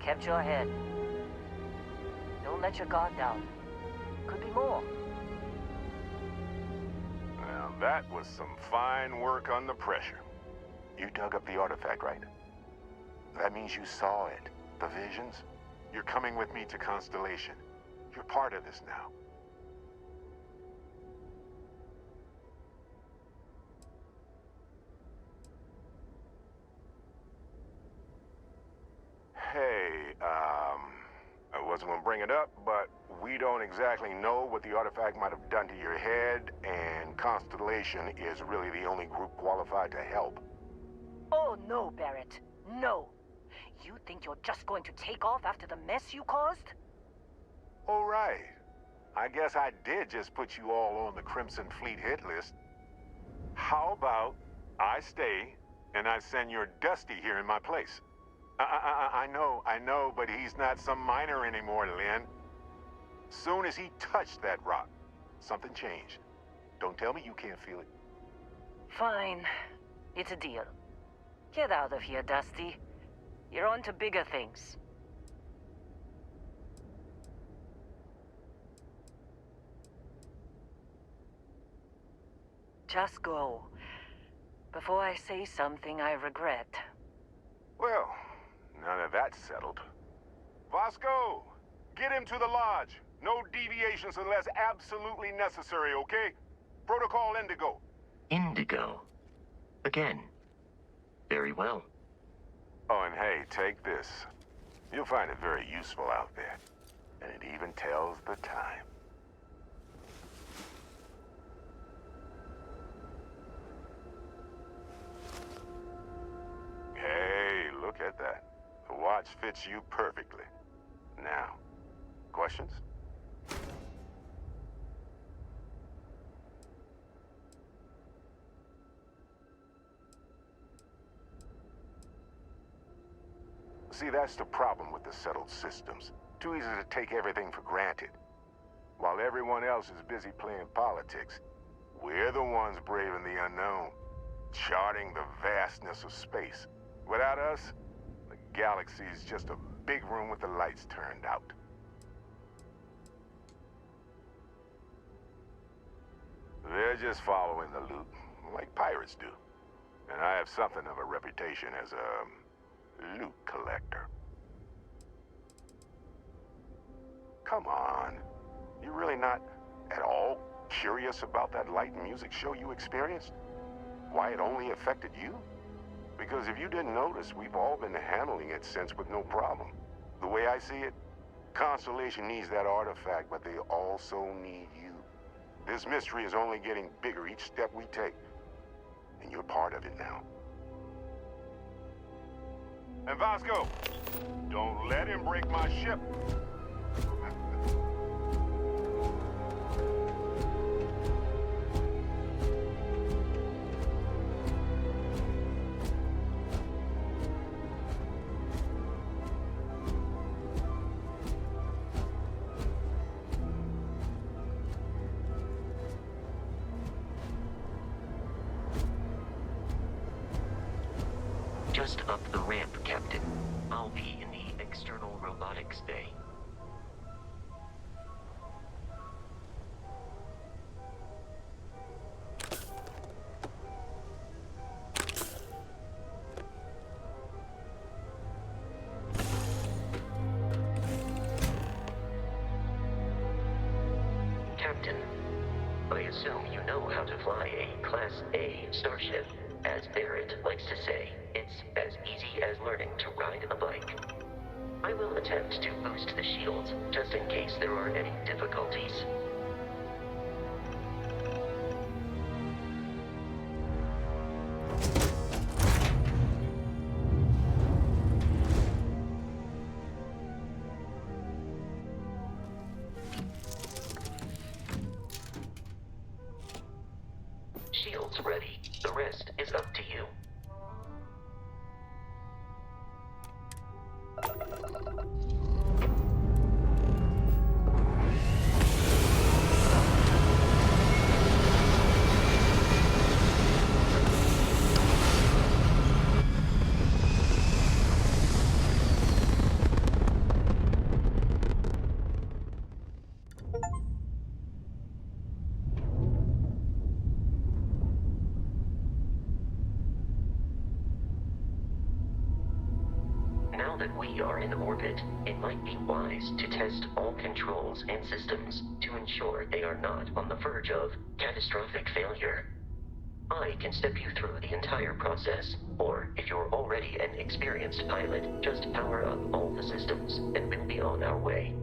kept your head. Don't let your guard down. Could be more. Now that was some fine work under pressure. You dug up the artifact, right? That means you saw it. The visions? You're coming with me to Constellation. You're part of this now. Hey, I wasn't gonna bring it up, but we don't exactly know what the artifact might have done to your head, and Constellation is really the only group qualified to help. Oh no, Barrett. No. You think you're just going to take off after the mess you caused? All right. I guess I did just put you all on the Crimson Fleet hit list. How about I stay and I send your Dusty here in my place? I know, but he's not some miner anymore, Lynn. Soon as he touched that rock, something changed. Don't tell me you can't feel it. Fine. It's a deal. Get out of here, Dusty. You're on to bigger things. Just go. Before I say something I regret. Well, none of that's settled. Vasco, get him to the lodge. No deviations unless absolutely necessary, okay? Protocol Indigo. Indigo? Again? Very well. Oh, and hey, take this. You'll find it very useful out there. And it even tells the time. Hey, look at that. The watch fits you perfectly. Now, questions? See, that's the problem with the settled systems. Too easy to take everything for granted. While everyone else is busy playing politics, we're the ones braving the unknown, charting the vastness of space. Without us, the galaxy is just a big room with the lights turned out. They're just following the loot, like pirates do. And I have something of a reputation as a loot collector. Come on. You really not at all curious about that light and music show you experienced? Why it only affected you? Because if you didn't notice, we've all been handling it since with no problem. The way I see it, Constellation needs that artifact, but they also need you. This mystery is only getting bigger each step we take. And you're part of it now. And Vasco, don't let him break my ship. Just up the ramp, Captain. I'll be in the external robotics bay. Captain, I assume you know how to fly a Class A starship. As Barrett likes to say, it's as easy as learning to ride a bike. I will attempt to boost the shields, just in case there are any difficulties. Shields ready. The rest is up to you. we are in orbit, it might be wise to test all controls and systems to ensure they are not on the verge of catastrophic failure. I can step you through the entire process, or if you're already an experienced pilot, just power up all the systems and we'll be on our way.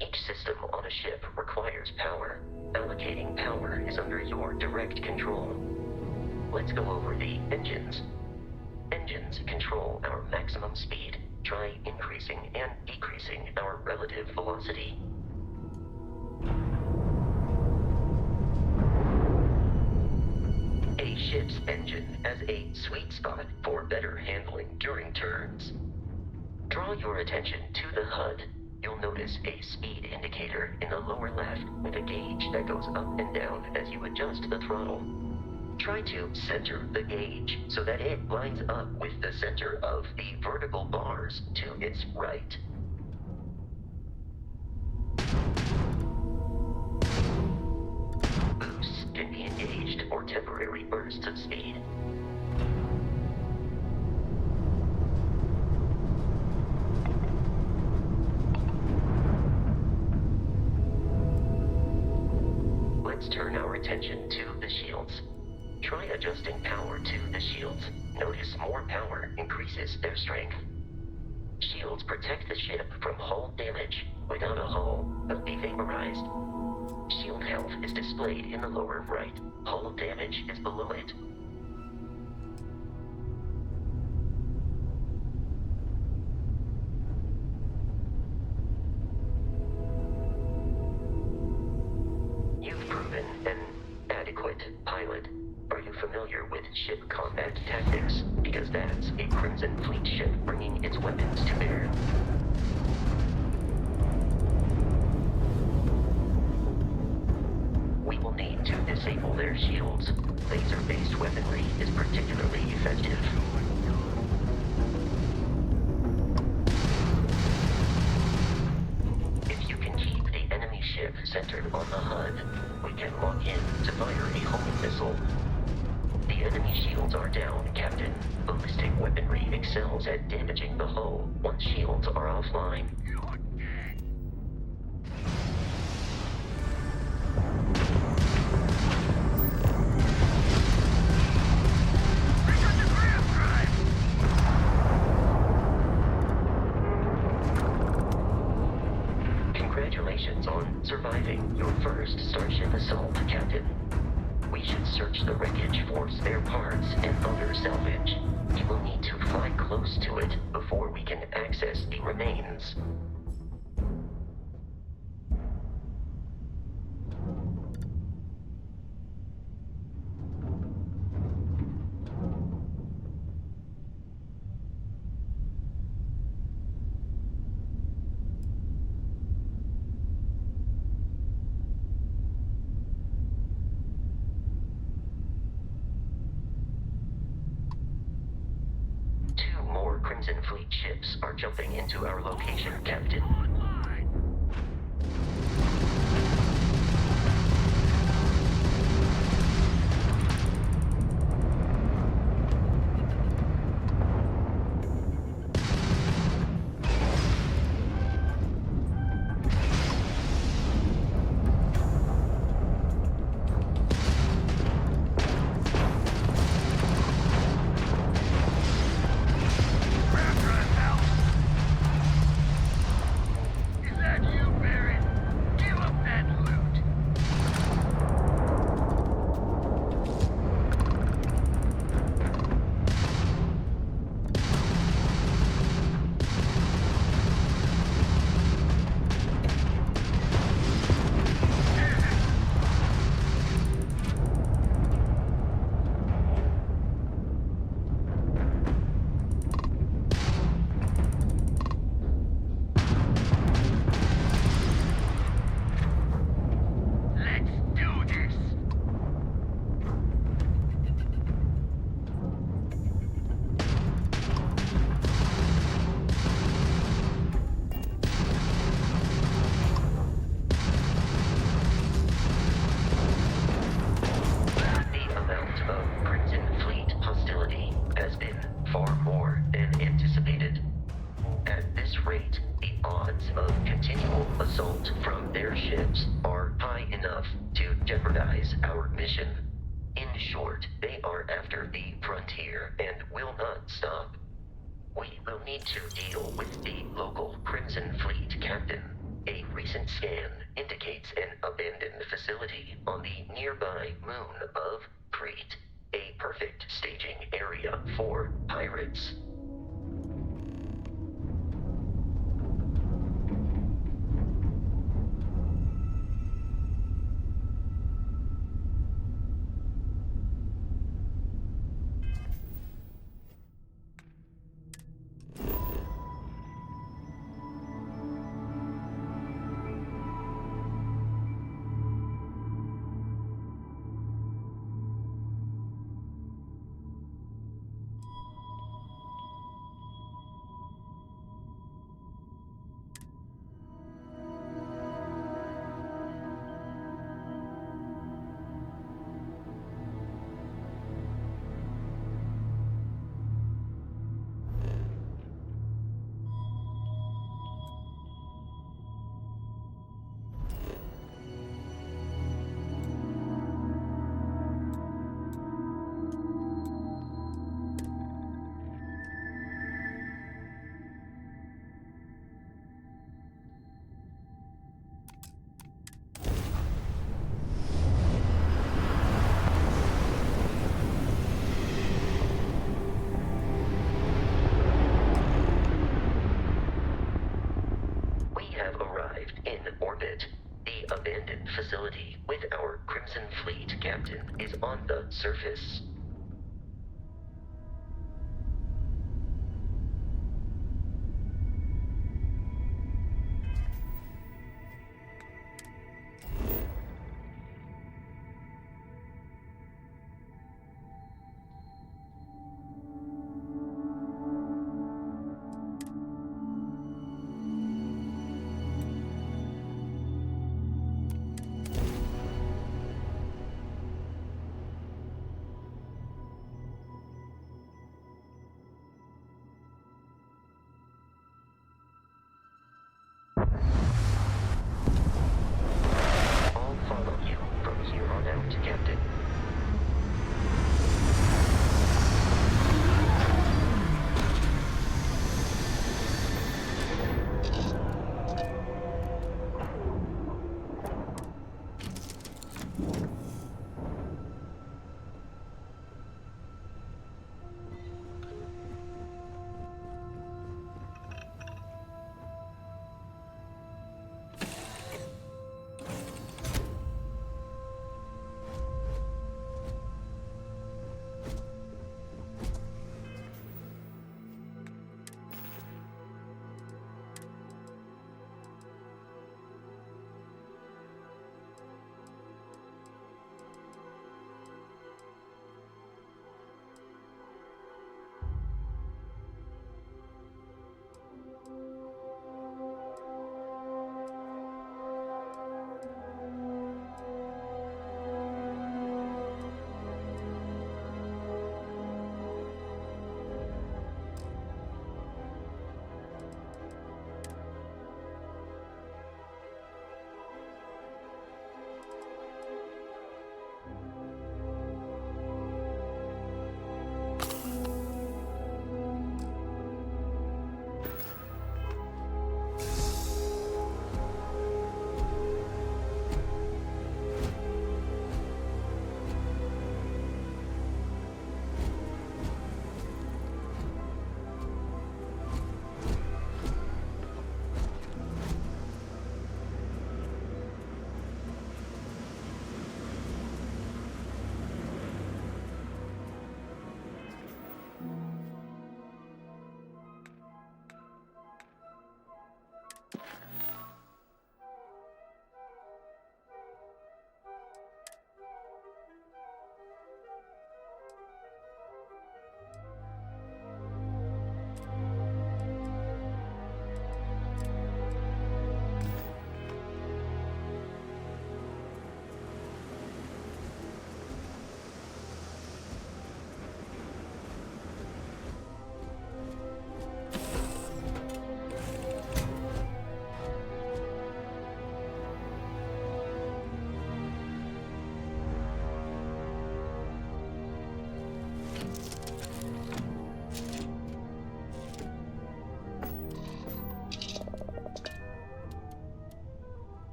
Each system on a ship requires power. Allocating power is under your direct control. Let's go over the engines. Engines control our maximum speed. Try increasing and decreasing our relative velocity. A ship's engine has a sweet spot for better handling during turns. Draw your attention to the HUD. You'll notice a speed indicator in the lower left with a gauge that goes up and down as you adjust the throttle. Try to center the gauge so that it lines up with the center of the vertical bars to its right. Boosts can be engaged for temporary bursts of speed. Let's turn our attention to the shields. Try adjusting power to the shields. Notice more power increases their strength. Shields protect the ship from hull damage. Without a hull, it'll be vaporized. Shield health is displayed in the lower right. Hull damage is below it. You've proven an adequate pilot. Are you familiar with ship combat tactics? Because that's a Crimson Fleet ship bringing its weapons to bear. We will need to disable their shields. Laser-based weaponry is particularly effective. If you can keep the enemy ship centered on the HUD, we can lock in to fire a homing missile. The enemy shields are down, Captain. Ballistic weaponry excels at damaging the hull once shields are offline. Congratulations on surviving your first Starship assault, Captain. We should search the wreckage for spare parts and other salvage. You will need to fly close to it before we can access the remains. Crimson Fleet ships are jumping into our location, Captain. after the frontier and will not stop. We will need to deal with the local Crimson Fleet captain. A recent scan indicates an abandoned facility on the nearby moon of Crete, a perfect staging area for pirates. The abandoned facility with our Crimson Fleet captain is on the surface.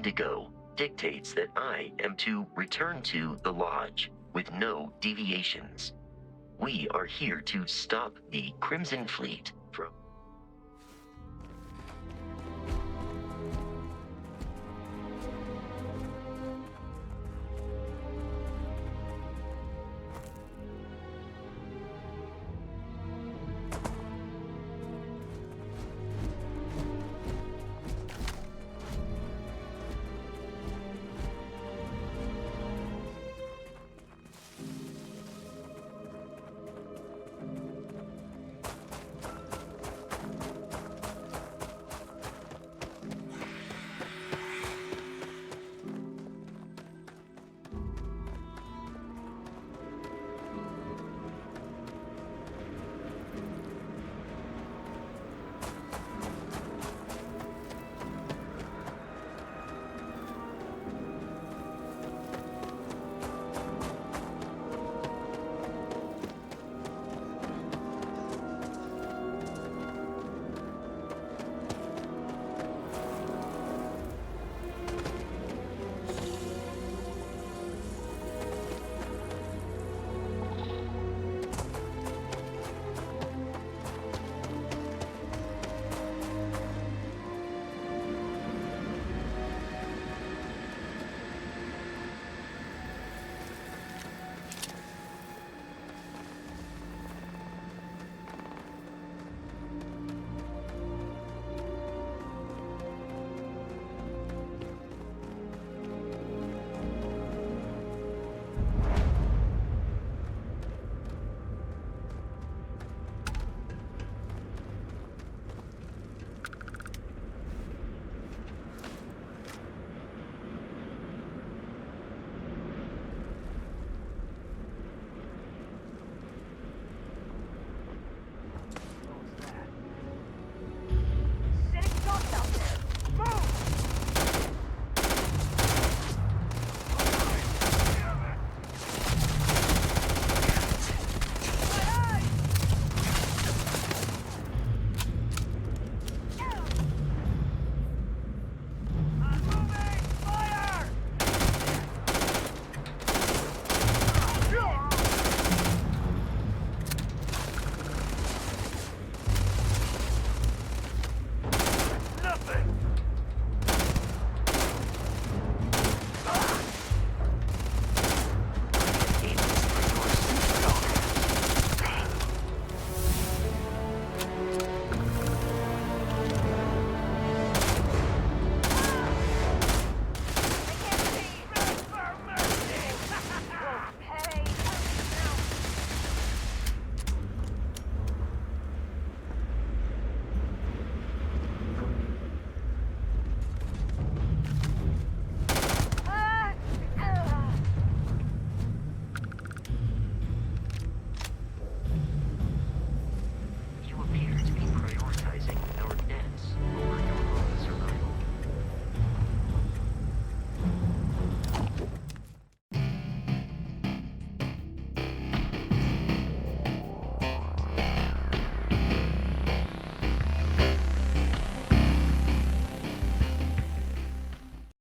indigo dictates that I am to return to the Lodge with no deviations. We are here to stop the Crimson Fleet from